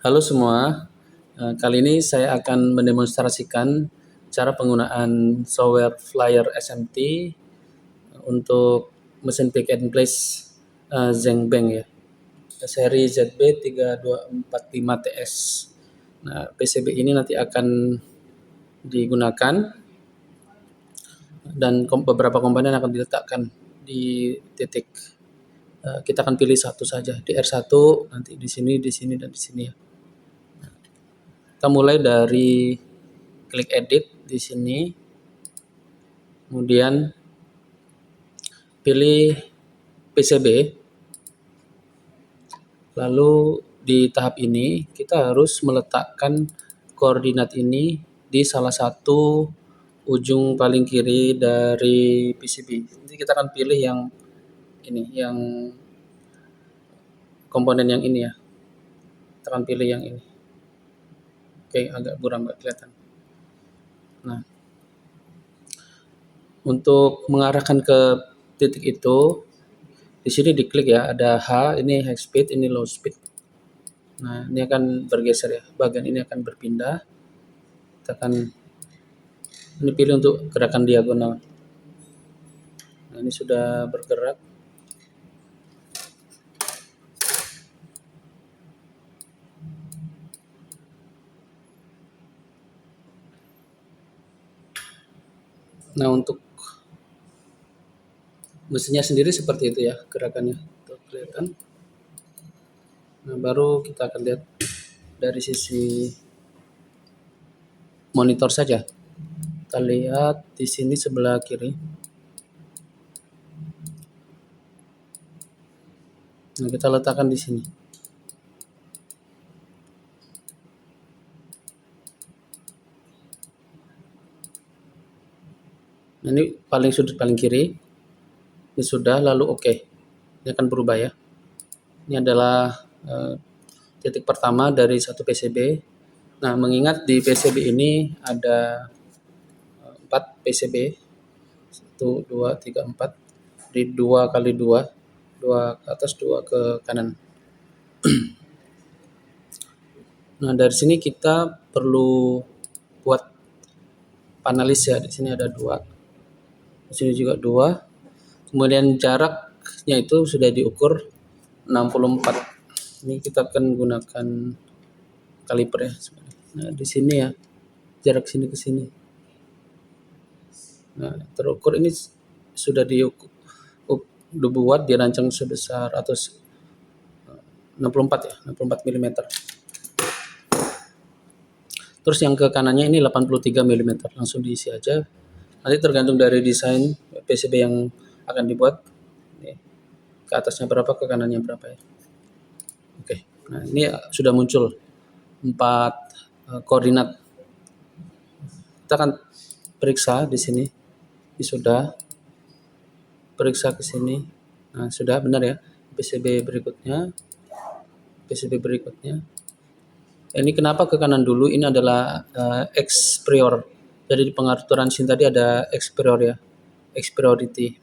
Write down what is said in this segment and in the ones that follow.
Halo semua, kali ini saya akan mendemonstrasikan cara penggunaan software Flyer SMT untuk mesin pick and place Zhengbank ya, seri ZB3245TS. Nah, PCB ini nanti akan digunakan dan beberapa komponen akan diletakkan di titik. Kita akan pilih satu saja, di R1, nanti di sini, dan di sini ya. Kita mulai dari klik edit di sini, kemudian pilih PCB, lalu di tahap ini kita harus meletakkan koordinat ini di salah satu ujung paling kiri dari PCB. Nanti kita akan pilih yang ini, yang komponen yang ini ya. Kita akan pilih yang ini. Oke, agak buram nggak kelihatan. Nah, untuk mengarahkan ke titik itu, di sini diklik ya, ada H, ini high speed, ini low speed. Nah, ini akan bergeser ya, bagian ini akan berpindah. Kita akan ini pilih untuk gerakan diagonal. Nah, ini sudah bergerak. Nah, untuk mesinnya sendiri seperti itu ya gerakannya, tuh kelihatan. Nah, baru kita akan lihat dari sisi monitor saja. Kita lihat di sini sebelah kiri. Nah, kita letakkan di sini. Nah, ini paling sudut paling kiri. Ini sudah, lalu oke. Ini akan berubah ya. Ini adalah titik pertama dari satu PCB. Nah, mengingat di PCB ini ada 4 PCB. 1, 2, 3, 4. Di 2 kali 2. 2 ke atas, 2 ke kanan. Nah, dari sini kita perlu buat panelis ya. Di sini ada 2. Di sini juga 2. Kemudian jaraknya itu sudah diukur 64. Ini kita akan gunakan kaliper ya. Nah, di sini ya, jarak sini ke sini. Nah, terukur ini sudah dibuat dirancang sebesar atau 64 ya, 64 mm. Terus yang ke kanannya ini 83 mm, langsung diisi aja. Nanti tergantung dari desain PCB yang akan dibuat. Ke atasnya berapa, ke kanannya berapa ya. Oke, nah ini sudah muncul 4 koordinat. Kita akan periksa di sini. Ini sudah. Periksa ke sini. Nah, sudah benar ya. PCB berikutnya. PCB berikutnya. Ini kenapa ke kanan dulu? Ini adalah X prior. Jadi di pengaturan sini tadi ada X prior ya. X priority.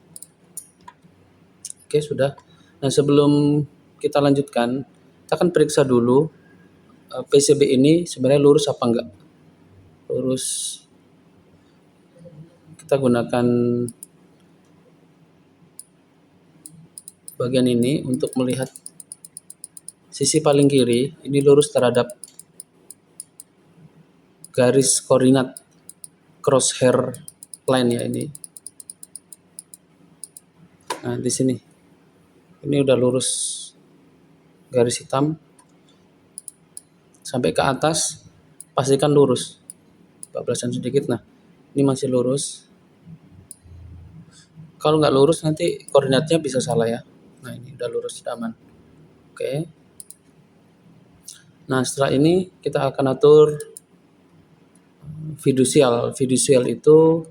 Oke, sudah. Nah, sebelum kita lanjutkan, kita akan periksa dulu PCB ini sebenarnya lurus apa enggak. Lurus. Kita gunakan bagian ini untuk melihat sisi paling kiri ini lurus terhadap garis koordinat crosshair line ya ini. Nah, di sini. Ini udah lurus garis hitam sampai ke atas, pastikan lurus. 14-an sedikit. Nah, ini masih lurus. Kalau nggak lurus nanti koordinatnya bisa salah ya. Nah, ini udah lurus, sudah aman. Oke. Nah, setelah ini kita akan atur fidusial. Fidusial itu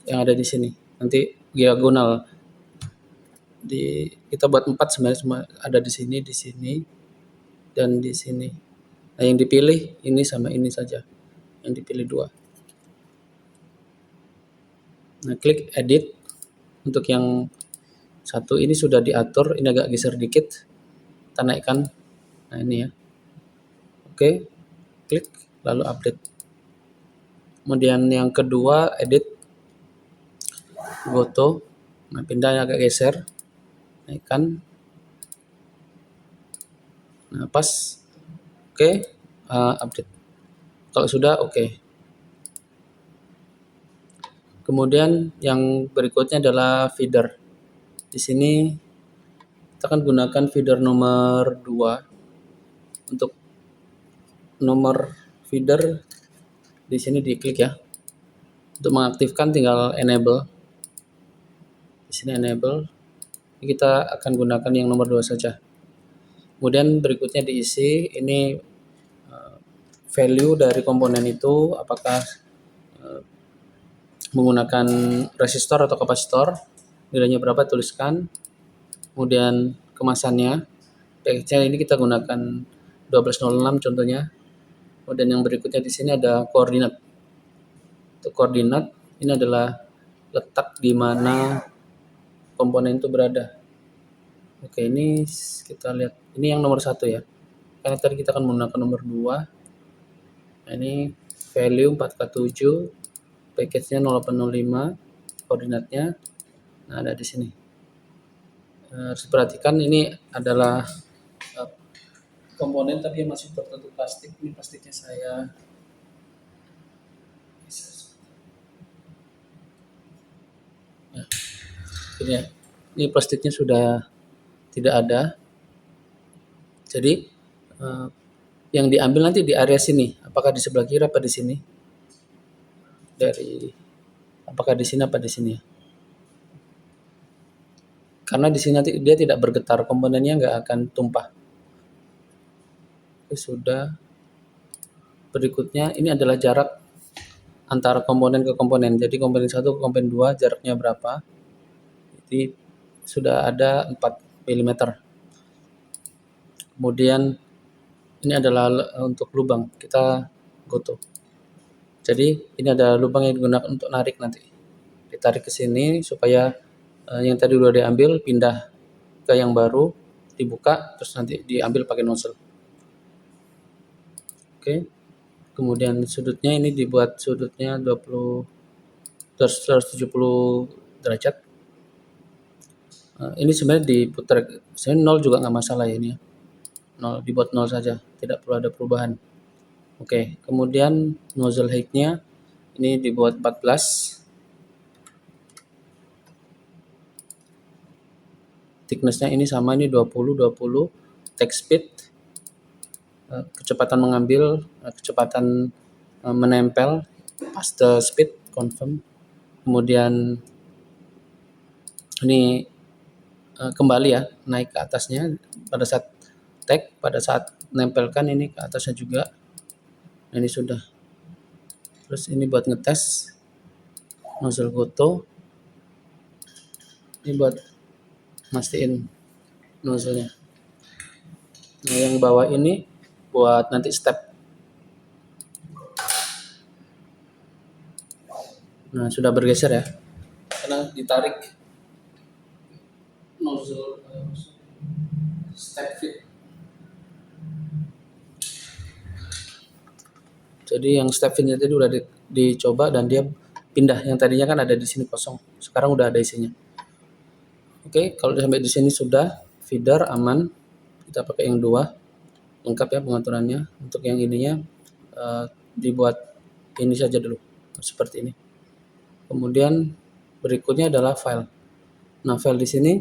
yang ada di sini. Nanti diagonal. Kita buat 4 sebenarnya, semua ada di sini, dan di sini. Nah, yang dipilih ini sama ini saja. Yang dipilih 2. Nah, klik edit. Untuk yang satu ini sudah diatur, ini agak geser dikit. Kita naikkan. Nah, ini ya. Oke, klik lalu update. Kemudian yang kedua edit foto. Nah, pindah agak geser, naikkan. Nah, pas. Oke, update. Kalau sudah oke. Kemudian yang berikutnya adalah feeder. Di sini kita akan gunakan feeder nomor 2. Untuk nomor feeder di sini diklik ya. Untuk mengaktifkan tinggal enable. Di sini enable. Kita akan gunakan yang nomor 2 saja. Kemudian berikutnya diisi ini value dari komponen itu, apakah menggunakan resistor atau kapasitor, nilainya berapa tuliskan. Kemudian kemasannya, package-nya ini kita gunakan 1206 contohnya. Kemudian yang berikutnya di sini ada koordinat. Untuk koordinat ini adalah letak di mana komponen itu berada. Oke, ini kita lihat. Ini yang nomor 1 ya. Karena tadi kita akan menggunakan nomor 2. Nah, ini value 4K7, package-nya 0805, koordinatnya. Nah, ada di sini. Harus perhatikan ini adalah komponen tapi masih tertutup plastik. Ini plastiknya saya nah, ini ya. Ini plastiknya sudah tidak ada. Jadi yang diambil nanti di area sini. Apakah di sebelah kiri apa di sini? Apakah di sini apa di sini ya? Karena di sini nanti dia tidak bergetar, komponennya nggak akan tumpah. Oke, sudah. Berikutnya ini adalah jarak antara komponen ke komponen. Jadi komponen 1 ke komponen 2 jaraknya berapa? Jadi sudah ada 4 mm. Kemudian ini adalah untuk lubang. Kita goto. Jadi ini ada lubang yang digunakan untuk narik nanti. Ditarik ke sini supaya yang tadi udah diambil pindah ke yang baru, dibuka terus nanti diambil pakai nozzle. Oke. Kemudian sudutnya ini dibuat sudutnya 170 derajat. Ini sebenarnya diputar, sebenarnya 0 juga nggak masalah ya ini ya. 0 dibuat 0 saja, tidak perlu ada perubahan. Oke, kemudian nozzle height-nya ini dibuat 14. Thickness-nya ini sama, ini 20. Take speed, kecepatan mengambil, kecepatan menempel, paste speed, confirm. Kemudian ini kembali ya, naik ke atasnya pada saat tag, pada saat nempelkan ini ke atasnya juga. Nah, ini sudah. Terus ini buat ngetes nozzle goto. Ini buat mastiin nozzle-nya. Nah, yang bawah ini buat nanti step. Nah, sudah bergeser ya. Karena ditarik nozzle step fit. Jadi yang step fitnya tadi udah dicoba dan dia pindah. Yang tadinya kan ada di sini kosong. Sekarang udah ada isinya. Oke, kalau sampai di sini sudah feeder aman. Kita pakai yang 2. Lengkap ya pengaturannya. Untuk yang ininya dibuat ini saja dulu. Seperti ini. Kemudian berikutnya adalah file. Nah, file di sini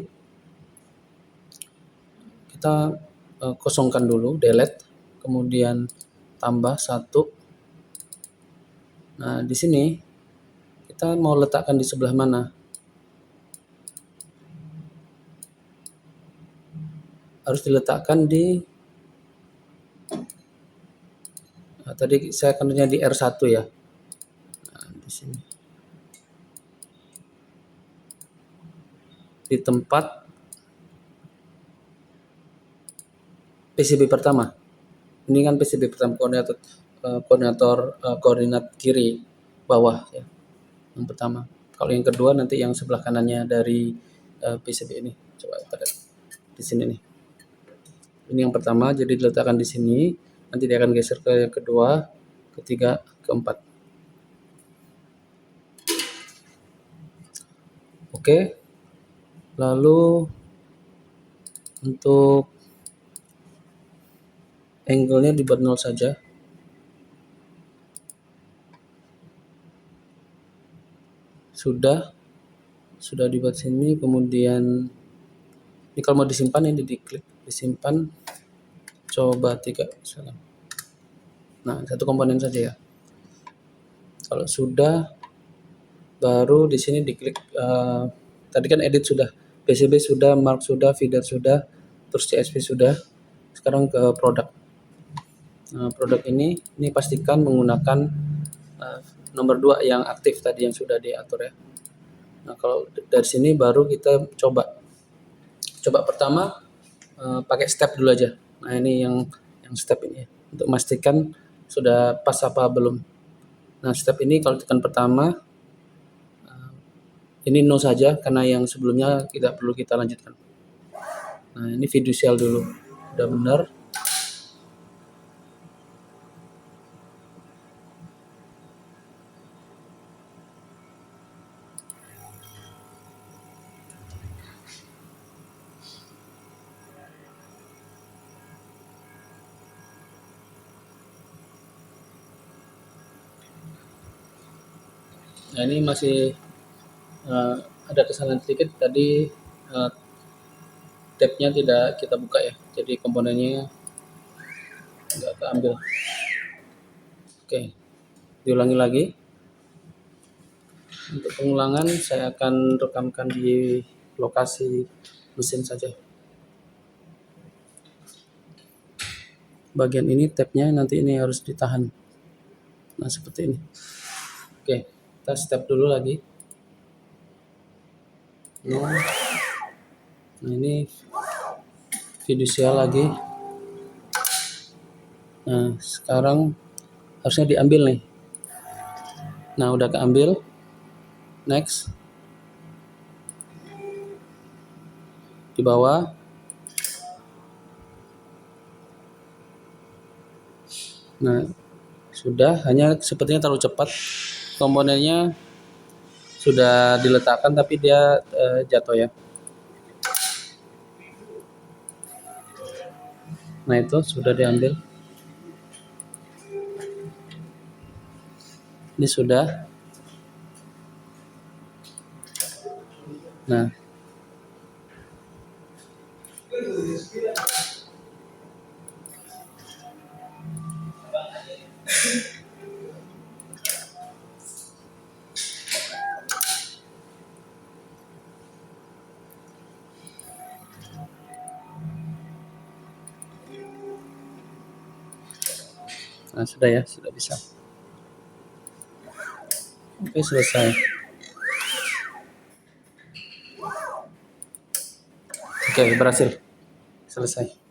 kita kosongkan dulu, delete, kemudian tambah 1. Nah, di sini kita mau letakkan di sebelah mana? Harus diletakkan di tadi saya akannya di R1 ya. Nah, di sini. Di tempat PCB pertama. Ini kan PCB pertama, koordinat kiri bawah ya. Yang pertama. Kalau yang kedua nanti yang sebelah kanannya dari PCB ini. Coba kita lihat di sini nih. Ini yang pertama, jadi diletakkan di sini. Nanti dia akan geser ke yang kedua, ketiga, keempat. Oke. Lalu untuk angle-nya dibuat 0 saja. Sudah dibuat sini, kemudian ini kalau mau disimpan ini diklik, disimpan, coba 3 misalnya. Nah, satu komponen saja ya. Kalau sudah, baru di sini diklik, tadi kan edit sudah, PCB sudah, mark sudah, feeder sudah, terus CSV sudah. Sekarang ke produk. Nah, produk ini pastikan menggunakan nomor 2 yang aktif tadi yang sudah diatur ya. Nah, kalau dari sini baru kita coba pertama pakai step dulu aja. Nah, ini yang step ini ya, untuk memastikan sudah pas apa belum. Nah, step ini kalau tekan pertama ini no saja karena yang sebelumnya tidak perlu kita lanjutkan. Nah, ini fiducial dulu. Udah benar. Nah, ini masih ada kesalahan sedikit tadi, tabnya tidak kita buka ya, jadi komponennya nggak keambil. Oke, diulangi lagi. Untuk pengulangan saya akan rekamkan di lokasi mesin saja. Bagian ini tabnya nanti ini harus ditahan. Nah, seperti ini. Oke, kita step dulu lagi. Nah, ini fiducial lagi. Nah, sekarang harusnya diambil nih. Nah, udah keambil. Next. Di bawah. Nah, sudah, hanya sepertinya terlalu cepat. Komponennya sudah diletakkan tapi dia jatuh ya. Nah, itu sudah diambil. Ini sudah. Nah, sudah ya, sudah bisa. Oke, selesai. Oke, berhasil. Selesai.